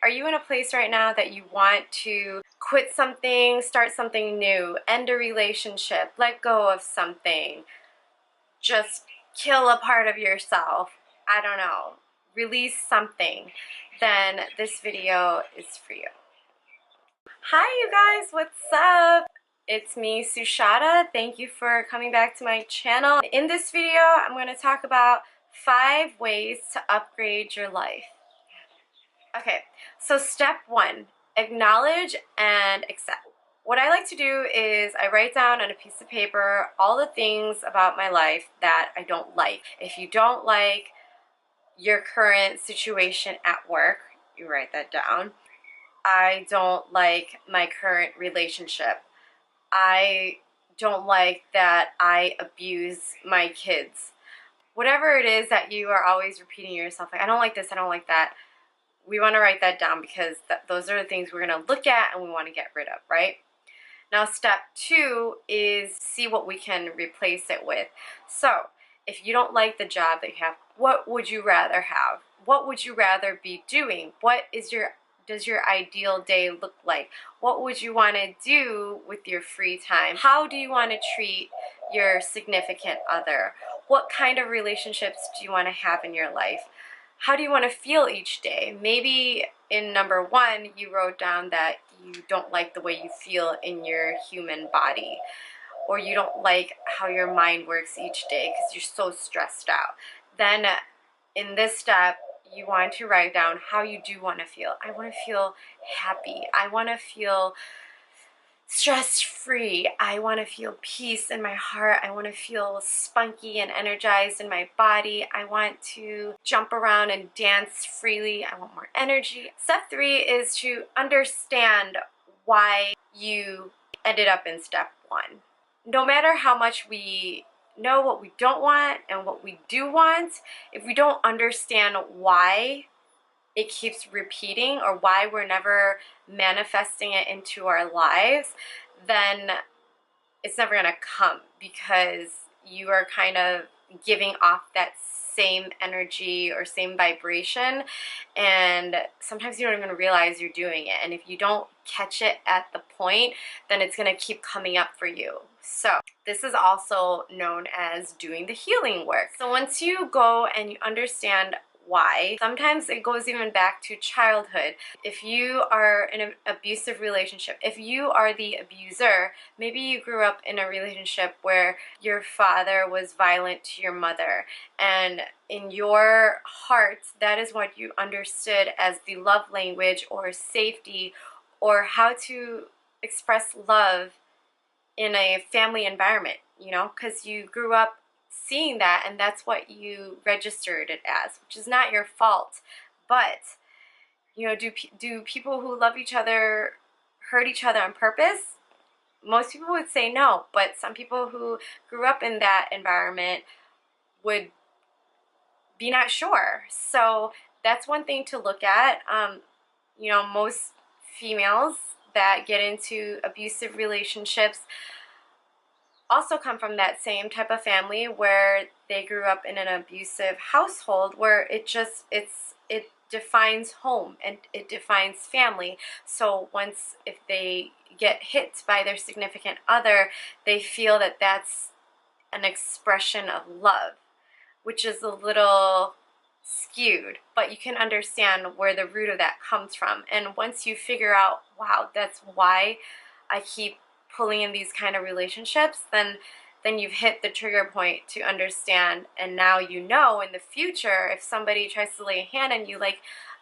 Are you in a place right now that you want to quit something, start something new, end a relationship, let go of something, just kill a part of yourself, I don't know, release something, then this video is for you. Hi you guys, what's up? It's me, Suchada. Thank you for coming back to my channel. In this video, I'm going to talk about 5 ways to upgrade your life. Okay, so step 1, acknowledge and accept. What I like to do is I write down on a piece of paper all the things about my life that I don't like. If you don't like your current situation at work, you write that down. I don't like my current relationship. I don't like that I abuse my kids. Whatever it is that you are always repeating to yourself, like, I don't like this, I don't like that, we want to write that down because those are the things we're going to look at and we want to get rid of, right? Now, step 2 is see what we can replace it with. So, if you don't like the job that you have, what would you rather have? What would you rather be doing? What is does your ideal day look like? What would you want to do with your free time? How do you want to treat your significant other? What kind of relationships do you want to have in your life? How do you want to feel each day? Maybe in number 1, you wrote down that you don't like the way you feel in your human body, or you don't like how your mind works each day because you're so stressed out. Then in this step, you want to write down how you do want to feel. I want to feel happy. I want to feel stress-free. I want to feel peace in my heart. I want to feel spunky and energized in my body. I want to jump around and dance freely. I want more energy. Step 3 is to understand why you ended up in step 1. No matter how much we know what we don't want and what we do want, if we don't understand why it keeps repeating or why we're never manifesting it into our lives, then it's never going to come because you are kind of giving off that same energy or same vibration, and sometimes you don't even realize you're doing it, and if you don't catch it at the point, then it's going to keep coming up for you. So this is also known as doing the healing work. So once you go and you understand why, sometimes it goes even back to childhood. If you are in an abusive relationship, if you are the abuser, maybe you grew up in a relationship where your father was violent to your mother, and in your heart that is what you understood as the love language or safety or how to express love in a family environment, you know, because you grew up seeing that and that's what you registered it as, which is not your fault. But you know, do people who love each other hurt each other on purpose? Most people would say no, but some people who grew up in that environment would be not sure. So that's one thing to look at. You know, most females that get into abusive relationships also come from that same type of family where they grew up in an abusive household where it defines home and it defines family. So once if they get hit by their significant other, they feel that that's an expression of love, which is a little skewed, but you can understand where the root of that comes from. And once you figure out, wow, that's why I keep pulling in these kind of relationships, then you've hit the trigger point to understand, and now you know in the future if somebody tries to lay a hand on you, like,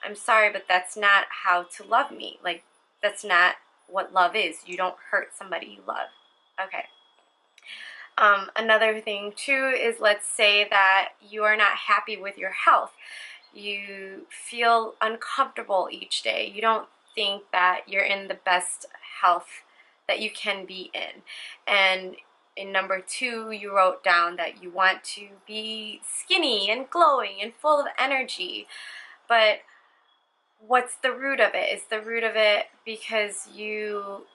I'm sorry, but that's not how to love me. Like, that's not what love is. You don't hurt somebody you love. Okay. Another thing too is, let's say that you are not happy with your health. You feel uncomfortable each day. You don't think that you're in the best health that you can be in. And in number 2, you wrote down that you want to be skinny and glowing and full of energy. But what's the root of it? Is the root of it because you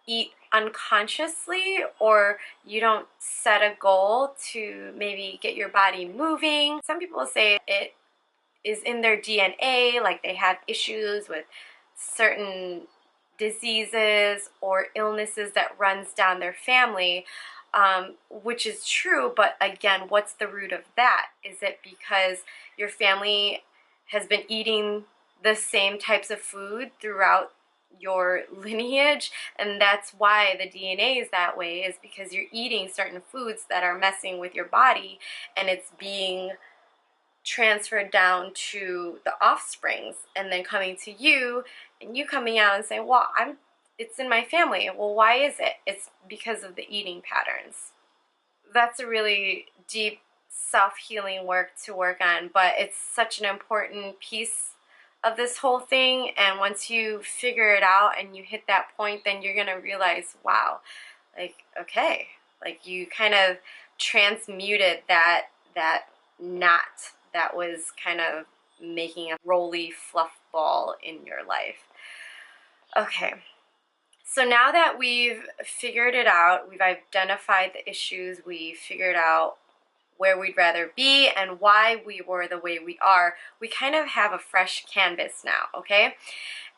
eat unconsciously, or you don't set a goal to maybe get your body moving? Some people say it is in their DNA, like they have issues with certain diseases or illnesses that runs down their family, which is true, but again, what's the root of that? Is it because your family has been eating the same types of food throughout your lineage, and that's why the DNA is that way, is because you're eating certain foods that are messing with your body, and it's being transferred down to the offsprings, and then coming to you, and you coming out and saying, well, it's in my family. Well, why is it? It's because of the eating patterns. That's a really deep self-healing work to work on, but it's such an important piece of this whole thing, and once you figure it out and you hit that point, then you're gonna realize, wow, like, okay, like you kind of transmuted that knot that was kind of making a roly fluff ball in your life. Okay, so now that we've figured it out, we've identified the issues, we figured out where we'd rather be and why we were the way we are, we kind of have a fresh canvas now, okay?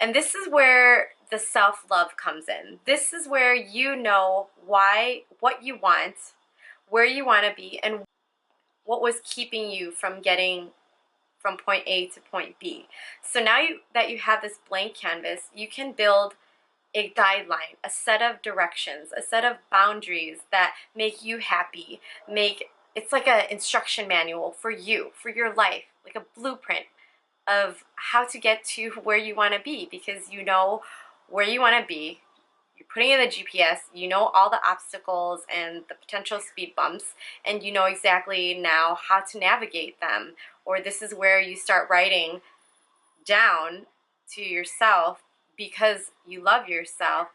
And this is where the self-love comes in. This is where you know what you want, where you want to be, and what was keeping you from getting from point A to point B. So now that you have this blank canvas, you can build a guideline, a set of directions, a set of boundaries that make you happy, it's like an instruction manual for you, for your life, like a blueprint of how to get to where you want to be, because you know where you want to be. You're putting in the GPS, you know all the obstacles and the potential speed bumps, and you know exactly now how to navigate them. Or this is where you start writing down to yourself, because you love yourself,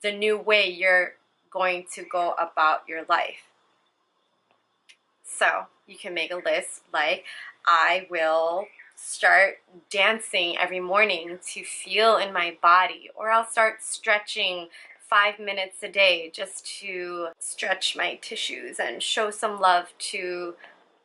the new way you're going to go about your life. So you can make a list like, I will start dancing every morning to feel in my body, or I'll start stretching 5 minutes a day just to stretch my tissues and show some love to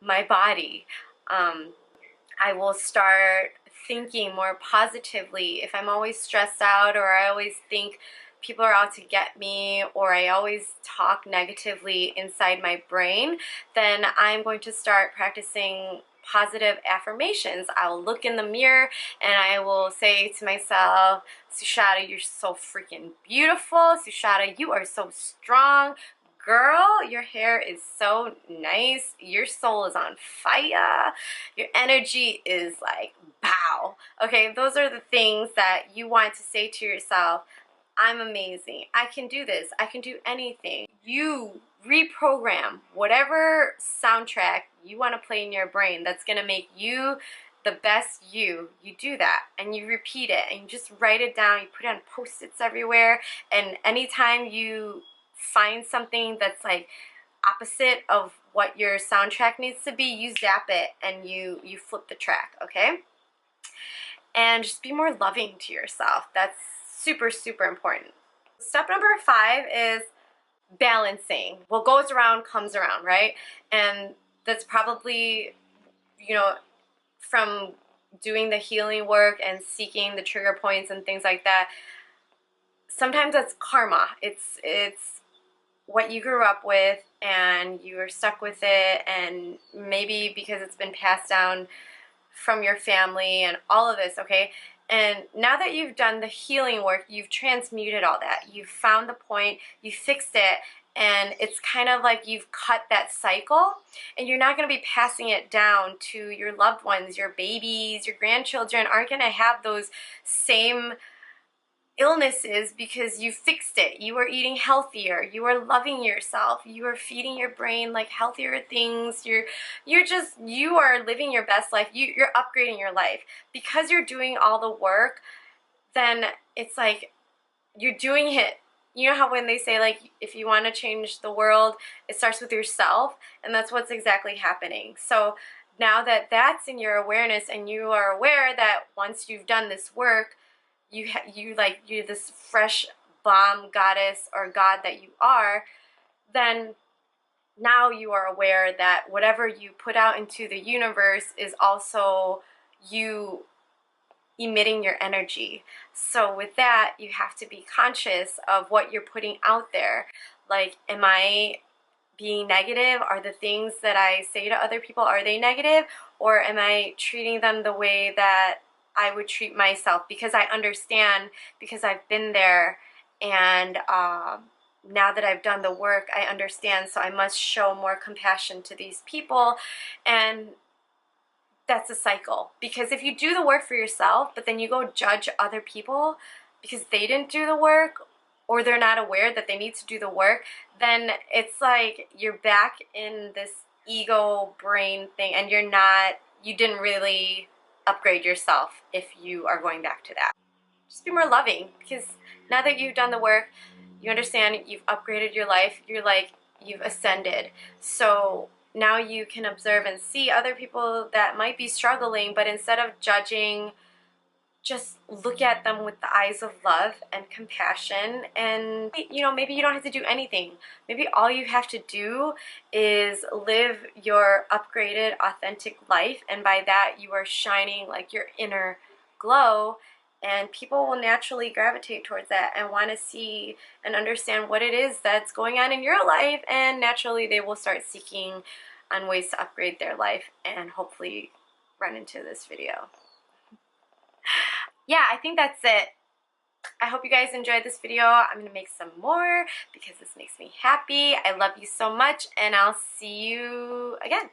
my body. I will start thinking more positively. If I'm always stressed out, or I always think people are out to get me, or I always talk negatively inside my brain, then I'm going to start practicing positive affirmations. I will look in the mirror and I will say to myself, Suchada, you're so freaking beautiful. Suchada, you are so strong. Girl, your hair is so nice. Your soul is on fire. Your energy is like, pow. Okay, those are the things that you want to say to yourself. I'm amazing. I can do this. I can do anything. You reprogram whatever soundtrack you want to play in your brain that's going to make you the best you. You do that and you repeat it and you just write it down. You put it on post-its everywhere, and anytime you find something that's like opposite of what your soundtrack needs to be, you zap it and you flip the track, okay? And just be more loving to yourself. That's super, super important. Step number 5 is balancing. What goes around comes around, right? And that's probably, you know, from doing the healing work and seeking the trigger points and things like that, sometimes that's karma. It's what you grew up with and you are stuck with it, and maybe because it's been passed down from your family and all of this, okay? And now that you've done the healing work, you've transmuted all that. You've found the point, you fixed it, and it's kind of like you've cut that cycle, and you're not going to be passing it down to your loved ones. Your babies, your grandchildren aren't going to have those same illnesses because you fixed it. You are eating healthier, you are loving yourself, you are feeding your brain like healthier things, you are living your best life, you're upgrading your life. Because you're doing all the work, then it's like you're doing it. You know how when they say, like, if you want to change the world, it starts with yourself, and that's what's exactly happening. So now that that's in your awareness, and you are aware that once you've done this work, you're this fresh bomb goddess or god that you are, then now you are aware that whatever you put out into the universe is also you emitting your energy. So with that, you have to be conscious of what you're putting out there. Like, am I being negative? Are the things that I say to other people, are they negative? Or am I treating them the way that I would treat myself? Because I understand, because I've been there, and now that I've done the work, I understand, so I must show more compassion to these people. And that's a cycle, because if you do the work for yourself but then you go judge other people because they didn't do the work, or they're not aware that they need to do the work, then it's like you're back in this ego brain thing, and you didn't really upgrade yourself if you are going back to that. Just be more loving, because now that you've done the work, you understand, you've upgraded your life, you've ascended. So now you can observe and see other people that might be struggling, but instead of judging, just look at them with the eyes of love and compassion. And maybe you don't have to do anything. Maybe all you have to do is live your upgraded, authentic life, and by that you are shining like your inner glow, and people will naturally gravitate towards that and want to see and understand what it is that's going on in your life, and naturally they will start seeking on ways to upgrade their life and hopefully run into this video. Yeah, I think that's it. I hope you guys enjoyed this video. I'm going to make some more because this makes me happy. I love you so much, and I'll see you again.